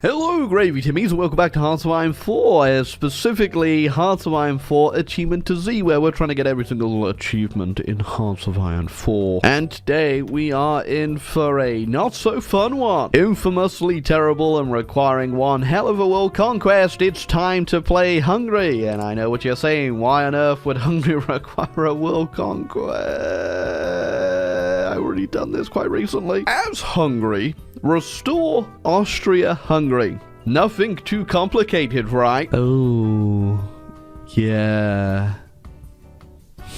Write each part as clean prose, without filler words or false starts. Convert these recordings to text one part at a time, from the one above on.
Hello Gravy Timmies and welcome back to Hearts of Iron 4, specifically Hearts of Iron 4 Achievement to Z, where we're trying to get every single achievement in Hearts of Iron 4. And today we are in for a not so fun one. Infamously terrible and requiring one hell of a world conquest, it's time to play Hungary. And I know what you're saying, why on earth would Hungary require a world conquest? I've already done this quite recently. As Hungary, restore Austria-Hungary. Nothing too complicated, right? Oh, yeah.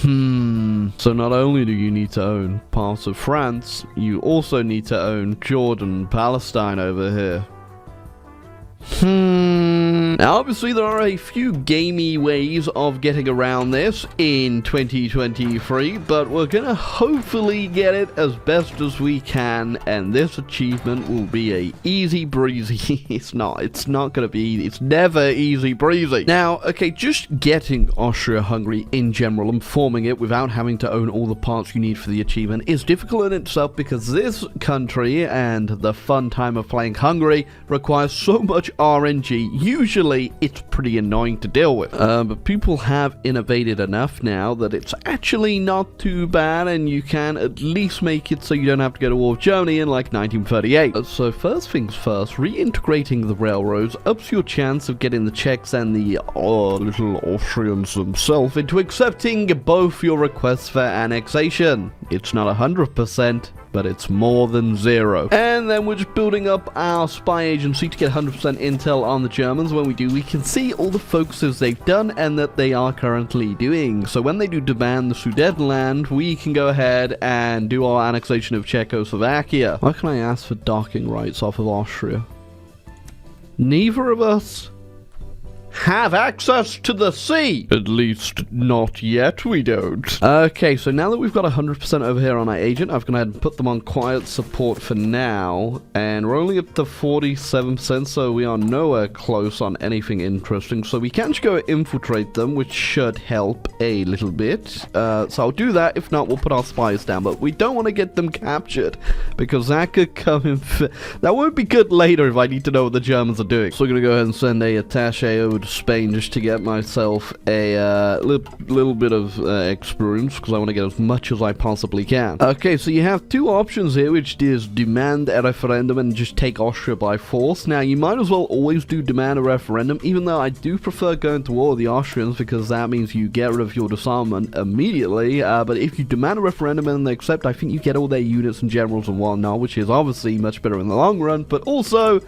So not only do you need to own parts of France, you also need to own Jordan, Palestine over here. Now obviously there are a few gamey ways of getting around this in 2023, but we're gonna hopefully get it as best as we can, and this achievement will be a easy breezy. It's not gonna be easy. It's never easy breezy. Now, okay, just getting Austria-Hungary in general and forming it without having to own all the parts you need for the achievement is difficult in itself, because this country and the fun time of playing Hungary requires so much RNG. Usually it's pretty annoying to deal with, but people have innovated enough now that it's actually not too bad, and you can at least make it so you don't have to go to war with Germany in like 1938. So first things first, reintegrating the railroads ups your chance of getting the Czechs and the little Austrians themselves into accepting both your requests for annexation. It's not 100%, but it's more than 0. And then we're just building up our spy agency to get 100% intel on the Germans. When we do, we can see all the focuses they've done and that they are currently doing. So when they do demand the Sudetenland, we can go ahead and do our annexation of Czechoslovakia. Why can I ask for docking rights off of Austria? Neither of us have access to the sea. At least not yet, we don't. Okay, so now that we've got 100% over here on our agent, I've gone ahead and put them on quiet support for now, and we're only up to 47%, so we are nowhere close on anything interesting. So we can just go infiltrate them, which should help a little bit. So I'll do that. If not, we'll put our spies down, but we don't want to get them captured, because that could come in that won't be good later if I need to know what the Germans are doing. So we're gonna go ahead and send a attaché over to Spain just to get myself a little bit of experience, because I want to get as much as I possibly can. Okay, so you have two options here, which is demand a referendum and just take Austria by force. Now, you might as well always do demand a referendum, even though I do prefer going to war with the Austrians, because that means you get rid of your disarmament immediately. But if you demand a referendum and they accept, I think you get all their units and generals and whatnot, which is obviously much better in the long run, but also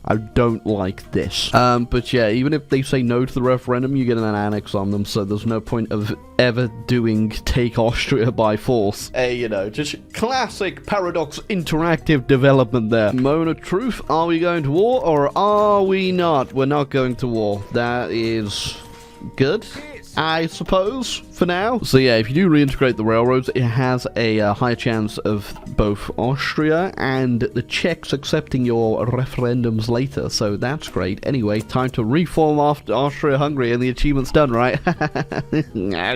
I don't like this. But yeah, even if they say no to the referendum, you get an annex on them, so there's no point of ever doing take Austria by force. You know, just classic Paradox interactive development there. Moment of truth, are we going to war or are we not? We're not going to war. That is good, I suppose, for now. So yeah, if you do reintegrate the railroads, it has a higher chance of both Austria and the Czechs accepting your referendums later, so that's great. Anyway, time to reform after Austria-Hungary, and the achievement's done, right?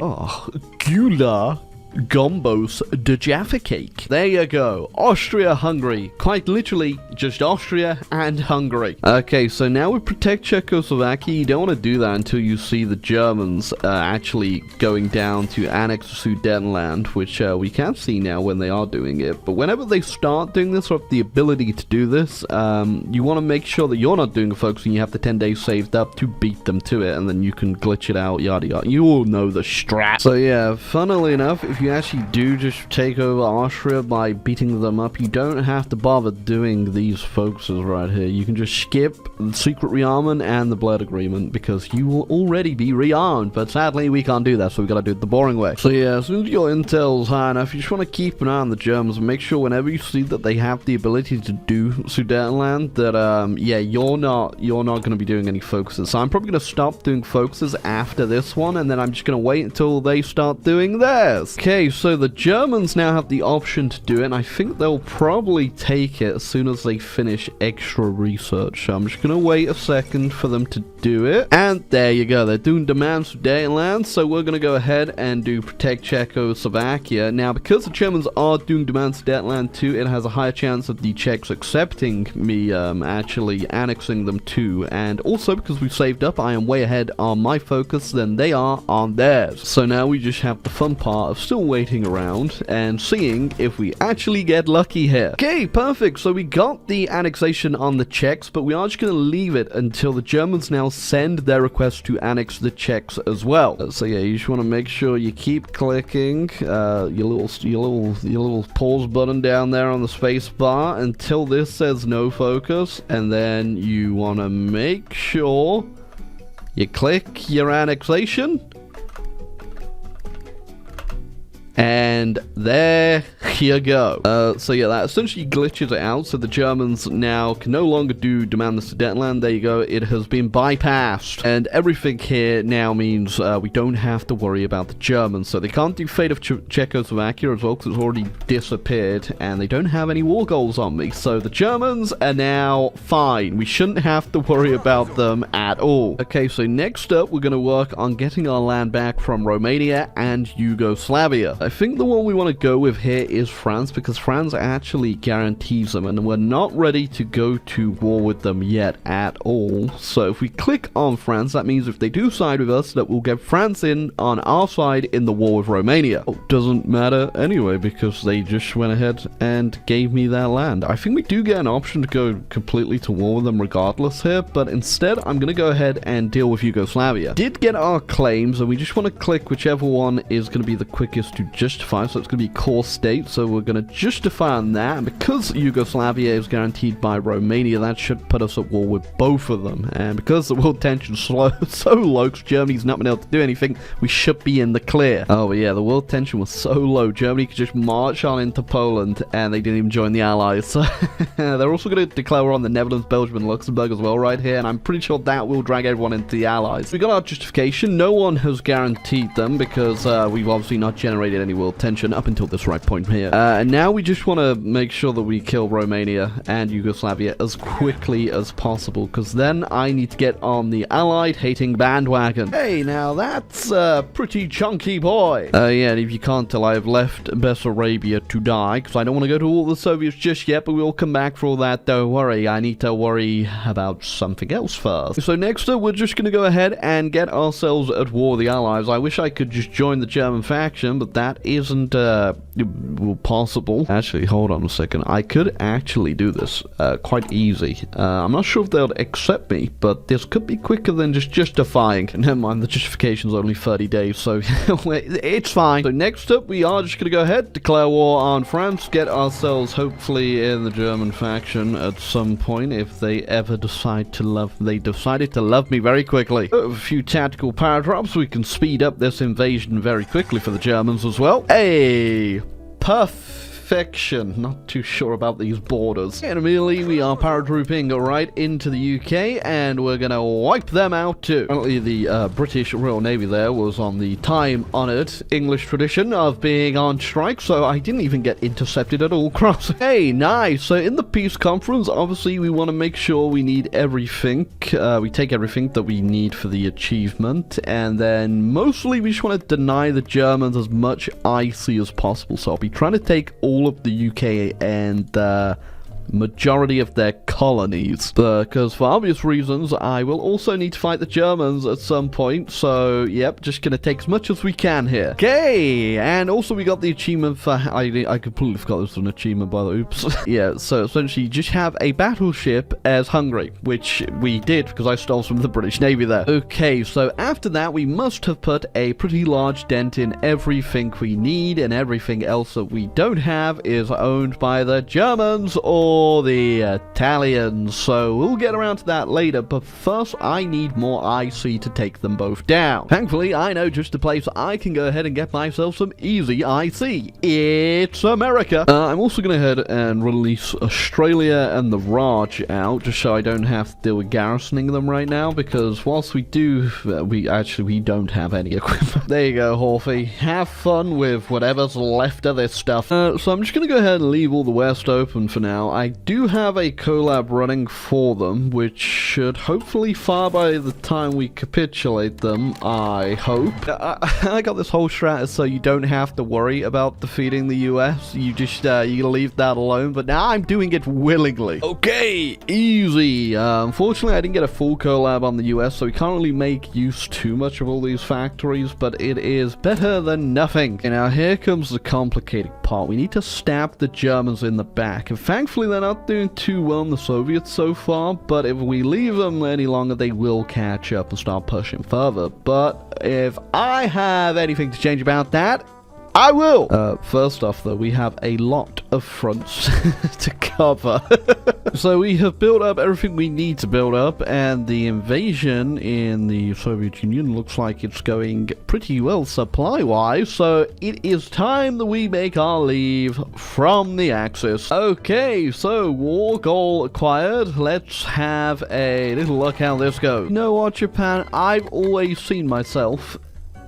Oh, Gula Gombos de Jaffa Cake. There you go. Austria-Hungary. Quite literally, just Austria and Hungary. Okay, so now we protect Czechoslovakia. You don't want to do that until you see the Germans actually going down to annex Sudetenland, which we can see now when they are doing it. But whenever they start doing this, or have the ability to do this, you want to make sure that you're not doing a focus and you have the 10 days saved up to beat them to it, and then you can glitch it out, yada yada. You all know the strat. So yeah, funnily enough, if you actually do just take over Austria by beating them up, you don't have to bother doing these focuses right here. You can just skip the secret rearmament and the blood agreement, because you will already be rearmed, but sadly we can't do that, so we gotta do it the boring way. So yeah, as soon as your intel's high enough, you just want to keep an eye on the Germans and make sure whenever you see that they have the ability to do Sudetenland, that yeah, you're not going to be doing any focuses. So I'm probably going to stop doing focuses after this one, and then I'm just going to wait until they start doing theirs. Okay, Okay, so the Germans now have the option to do it, and I think they'll probably take it as soon as they finish extra research. So I'm just gonna wait a second for them to do it. And there you go, they're doing demands for Sudetenland, so we're gonna go ahead and do protect Czechoslovakia. Now, because the Germans are doing demands for Sudetenland too, it has a higher chance of the Czechs accepting me actually annexing them too. And also, because we've saved up, I am way ahead on my focus than they are on theirs. So now we just have the fun part of still waiting around and seeing if we actually get lucky here. Okay, perfect. So we got the annexation on the Czechs, but we are just going to leave it until the Germans now send their request to annex the Czechs as well. So yeah, you just want to make sure you keep clicking your little pause button down there on the space bar until this says no focus, and then you want to make sure you click your annexation. And there you go. So yeah, that essentially glitches it out, so the Germans now can no longer do demand the Sudetenland. There you go, it has been bypassed. And everything here now means we don't have to worry about the Germans. So they can't do fate of Czechoslovakia as well, because it's already disappeared, and they don't have any war goals on me. So the Germans are now fine. We shouldn't have to worry about them at all. Okay, so next up, we're going to work on getting our land back from Romania and Yugoslavia. I think the one we want to go with here is France, because France actually guarantees them, and we're not ready to go to war with them yet at all. So if we click on France, that means if they do side with us, that we'll get France in on our side in the war with Romania. Oh, doesn't matter anyway, because they just went ahead and gave me that land. I think we do get an option to go completely to war with them regardless here, but instead I'm going to go ahead and deal with Yugoslavia. Did get our claims, and we just want to click whichever one is going to be the quickest to justify, so it's going to be core state, so we're going to justify on that, and because Yugoslavia is guaranteed by Romania, that should put us at war with both of them, and because the world tension's so low, because Germany's not been able to do anything, we should be in the clear. Oh but yeah, the world tension was so low, Germany could just march on into Poland, and they didn't even join the Allies, so they're also going to declare war on the Netherlands, Belgium, and Luxembourg as well right here, and I'm pretty sure that will drag everyone into the Allies. We got our justification. No one has guaranteed them, because we've obviously not generated any world tension up until this right point here. And now we just want to make sure that we kill Romania and Yugoslavia as quickly as possible, because then I need to get on the Allied hating bandwagon. Hey, now that's a pretty chunky boy. Yeah, and if you can't tell, I've left Bessarabia to die, because I don't want to go to all the Soviets just yet, but we'll come back for all that, don't worry. I need to worry about something else first. So next up, we're just going to go ahead and get ourselves at war with the Allies. I wish I could just join the German faction, but that isn't possible. Actually, hold on a second. I could actually do this quite easy. I'm not sure if they'll accept me, but this could be quicker than just justifying. Never mind, the justification's only 30 days, so it's fine. So next up, we are just going to go ahead, declare war on France, get ourselves hopefully in the German faction at some point, if they ever decide to love. They decided to love me very quickly. A few tactical power drops, we can speed up this invasion very quickly for the Germans as well. Hey, perfection. Not too sure about these borders. And immediately we are paratrooping right into the UK, and we're gonna wipe them out too. Apparently the British Royal Navy there was on the time-honored English tradition of being on strike, so I didn't even get intercepted at all crossing. Hey, nice. So in the peace conference, obviously we want to make sure we need everything. We take everything that we need for the achievement, and then mostly we just want to deny the Germans as much IC as possible. So I'll be trying to take all of the UK and majority of their colonies, because for obvious reasons I will also need to fight the Germans at some point, so yep, just gonna take as much as we can here. Okay, and also we got the achievement for I completely forgot this was an achievement, by the oops. Yeah, so essentially you just have a battleship as Hungary, which we did because I stole some of the British Navy there. Okay, so after that we must have put a pretty large dent in everything we need, and everything else that we don't have is owned by the Germans or for the Italians, so we'll get around to that later, but first I need more IC to take them both down. Thankfully, I know just a place I can go ahead and get myself some easy IC. It's America. I'm also going to head and release Australia and the Raj out, just so I don't have to deal with garrisoning them right now, because whilst we do, we don't have any equipment. There you go, Horfy. Have fun with whatever's left of this stuff. So I'm just going to go ahead and leave all the West open for now. I do have a collab running for them, which should hopefully fire by the time we capitulate them, I hope. I got this whole strat so you don't have to worry about defeating the US. You just, you leave that alone, but now I'm doing it willingly. Okay, easy. Unfortunately, I didn't get a full collab on the US, so we can't really make use too much of all these factories, but it is better than nothing. Okay, now here comes the complicated part. We need to stab the Germans in the back, and thankfully they're not doing too well in the Soviets so far, but if we leave them any longer, they will catch up and start pushing further. But if I have anything to change about that, I will! First off, though, we have a lot of fronts to cover. So we have built up everything we need to build up, and the invasion in the Soviet Union looks like it's going pretty well supply-wise, so it is time that we make our leave from the Axis. Okay, so war goal acquired. Let's have a little look how this goes. You know what, Japan? I've always seen myself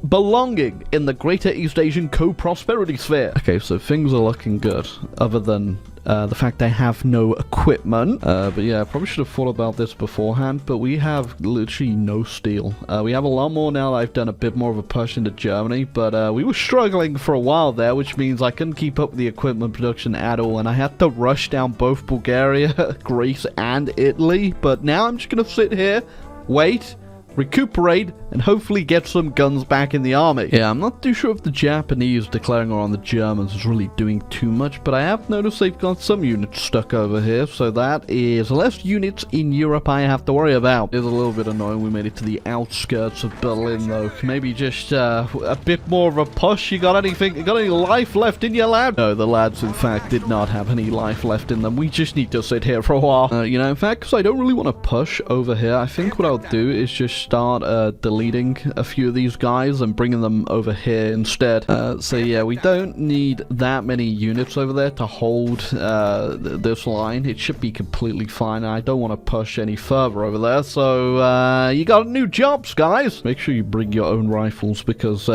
belonging in the Greater East Asian Co-Prosperity Sphere. Okay, so things are looking good, other than the fact they have no equipment. But yeah, I probably should have thought about this beforehand, but we have literally no steel. We have a lot more now that I've done a bit more of a push into Germany, but we were struggling for a while there, which means I couldn't keep up with the equipment production at all, and I had to rush down both Bulgaria, Greece, and Italy. But now I'm just gonna sit here, wait, recuperate, and hopefully get some guns back in the army. Yeah, I'm not too sure if the Japanese declaring war on the Germans is really doing too much, but I have noticed they've got some units stuck over here, so that is less units in Europe I have to worry about. It's a little bit annoying we made it to the outskirts of Berlin, though. Maybe just a bit more of a push. You got any life left in your lad? No, the lads, in fact, did not have any life left in them. We just need to sit here for a while. You know, in fact, because I don't really want to push over here, I think what I'll do is just start deleting a few of these guys and bringing them over here instead. So yeah, we don't need that many units over there to hold this line. It should be completely fine. I don't want to push any further over there, so you got new jobs, guys. Make sure you bring your own rifles, because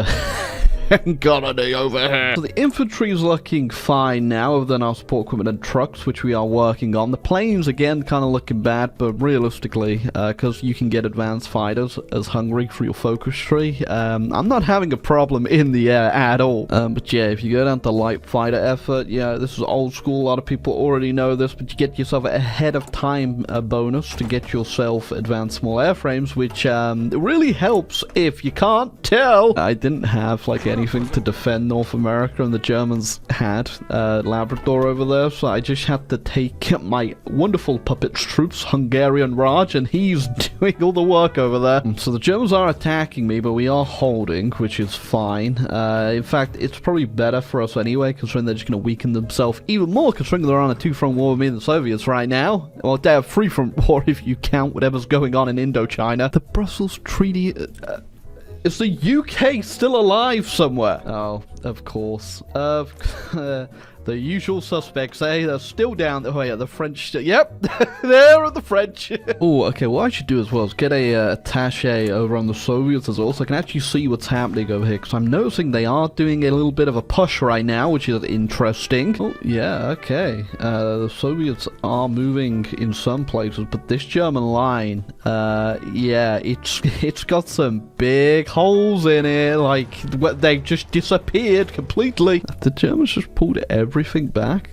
got any over here. So the infantry is looking fine now, other than our support equipment and trucks, which we are working on. The planes, again, kind of looking bad, but realistically, because you can get advanced fighters as Hungary for your focus tree, I'm not having a problem in the air at all. But yeah, if you go down to light fighter effort, yeah, this is old school. A lot of people already know this, but you get yourself a ahead of time bonus to get yourself advanced small airframes, which really helps if you can't tell. I didn't have like anything to defend North America, and the Germans had Labrador over there, so I just had to take my wonderful puppets troops, Hungarian Raj, and he's doing all the work over there. So the Germans are attacking me, but we are holding, which is fine. In fact, it's probably better for us anyway, considering they're just going to weaken themselves even more, considering they're on a two-front war with me and the Soviets right now. Well, they're a three-front war if you count whatever's going on in Indochina. The Brussels Treaty... is the UK still alive somewhere? Oh, of course. The usual suspects, eh? They're still down. Oh, yeah, the French. Yep, there are the French. Oh, okay, what I should do as well is get a attaché over on the Soviets as well, so I can actually see what's happening over here, because I'm noticing they are doing a little bit of a push right now, which is interesting. Oh, yeah, okay. The Soviets are moving in some places, but this German line, yeah, it's got some big holes in it, like, they just disappeared completely. The Germans just pulled everything back.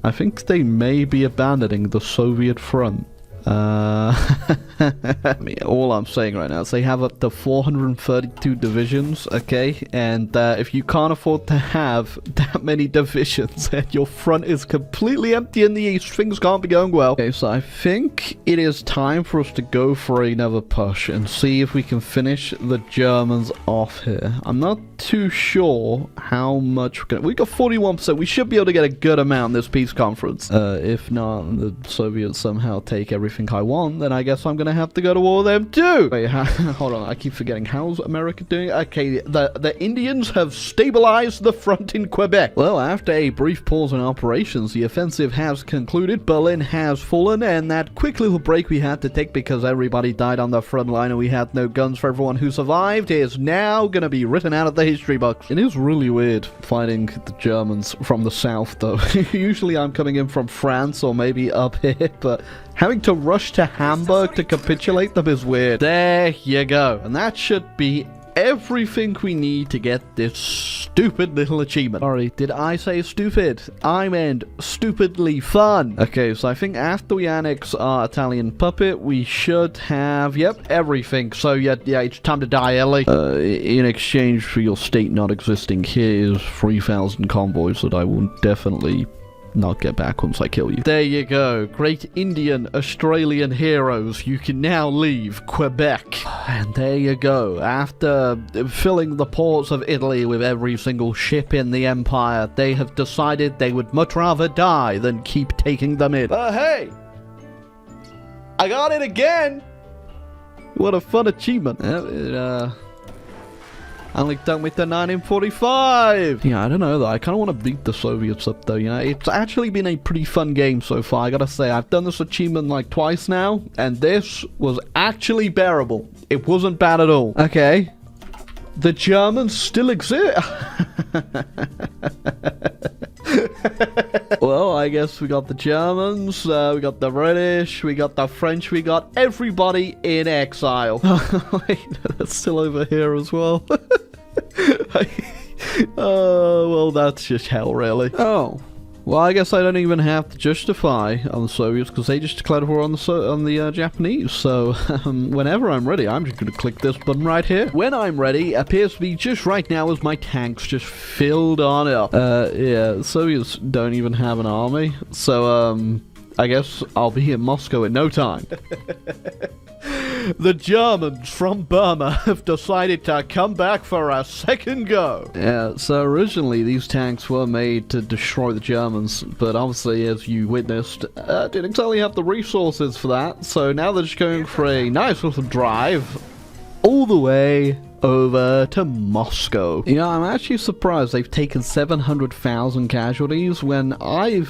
I think they may be abandoning the Soviet front. I mean, all I'm saying right now is they have up to 432 divisions, okay? And if you can't afford to have that many divisions and your front is completely empty in the east, things can't be going well. Okay, so I think it is time for us to go for another push and see if we can finish the Germans off here. I'm not too sure how much we're gonna... We got 41%. We should be able to get a good amount in this peace conference. If not, the Soviets somehow take everything I want, then I guess I'm gonna have to go to war with them too. Wait, hold on, I keep forgetting. How's America doing? Okay, the Indians have stabilized the front in Quebec. Well, after a brief pause in operations, the offensive has concluded, Berlin has fallen, and that quick little break we had to take because everybody died on the front line and we had no guns for everyone who survived is now gonna be written out of the history books. It is really weird fighting the Germans from the south, though. Usually I'm coming in from France or maybe up here, but having to rush to Hamburg to capitulate them is weird. There you go. And that should be everything we need to get this stupid little achievement. Sorry, did I say stupid? I meant stupidly fun. Okay, so I think after we annex our Italian puppet, we should have, yep, everything. So yeah, it's time to die, Ellie. In exchange for your state not existing, here is 3,000 convoys that I will definitely not get back once I kill you. There you go. Great Indian Australian heroes. You can now leave Quebec. And there you go. After filling the ports of Italy with every single ship in the empire, they have decided they would much rather die than keep taking them in. Hey! I got it again! What a fun achievement. Only done with the 1945. Yeah, I don't know though. I kind of want to beat the Soviets up though, you know. It's actually been a pretty fun game so far, I gotta say. I've done this achievement like twice now, and this was actually bearable. It wasn't bad at all. Okay. The Germans still exist. Well, I guess we got the Germans, we got the British, we got the French, we got everybody in exile. Wait, that's still over here as well. Oh, well, that's just hell, really. Oh, well, I guess I don't even have to justify on the Soviets because they just declared war on the Japanese. So whenever I'm ready, I'm just going to click this button right here. When I'm ready, appears to be just right now as my tanks just filled on up. Yeah, Soviets don't even have an army. So I guess I'll be in Moscow in no time. The Germans from Burma have decided to come back for a second go. Yeah, so originally these tanks were made to destroy the Germans, but obviously, as you witnessed, didn't exactly have the resources for that. So now they're just going for a nice little drive all the way over to Moscow. Yeah, I'm actually surprised they've taken 700,000 casualties when I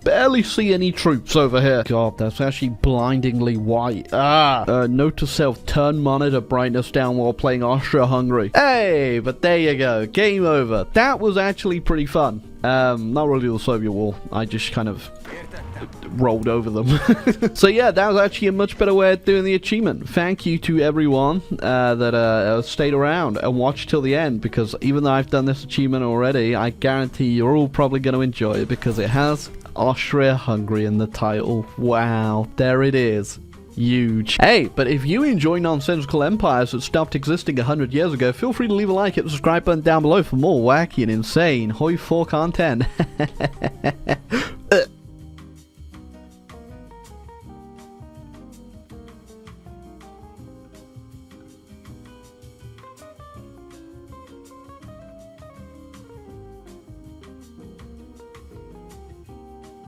barely see any troops over here. God, that's actually blindingly white. Note to self, turn monitor brightness down while playing Austria-Hungary. Hey, but there you go. Game over. That was actually pretty fun. Not really the Soviet War. I just kind of rolled over them. So yeah, that was actually a much better way of doing the achievement. Thank you to everyone that stayed around and watched till the end, because even though I've done this achievement already, I guarantee you're all probably going to enjoy it because it has Austria-Hungary in the title. Wow, there it is. Huge. Hey, but if you enjoy nonsensical empires that stopped existing 100 years ago, feel free to leave a like, hit the subscribe button down below for more wacky and insane Hoi 4 content.